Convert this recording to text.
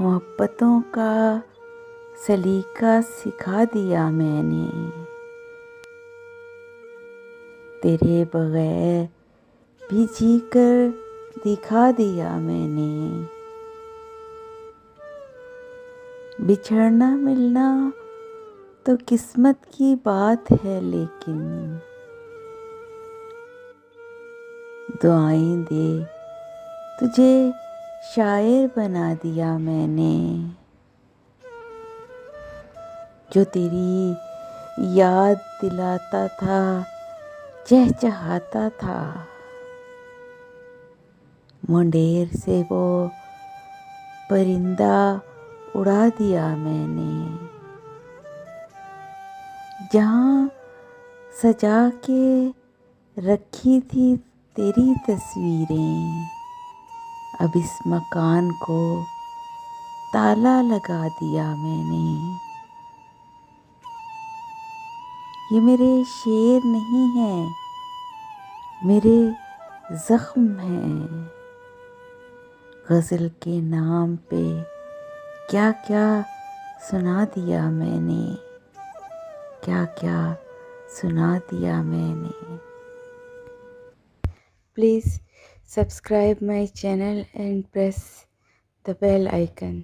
मोहब्बतों का सलीका सिखा दिया मैंने, तेरे बगैर भी जीकर दिखा दिया मैंने। बिछड़ना मिलना तो किस्मत की बात है, लेकिन दुआएं दे तुझे शायर बना दिया मैंने। जो तेरी याद दिलाता था, चहचहाता था, मुंडेर से वो परिंदा उड़ा दिया मैंने। जहाँ सजा के रखी थी तेरी तस्वीरें, अब इस मकान को ताला लगा दिया मैंने। ये मेरे शेर नहीं हैं, मेरे जख्म हैं। गज़ल के नाम पे क्या क्या सुना दिया मैंने, क्या क्या सुना दिया मैंने। Please subscribe my channel and press the bell icon.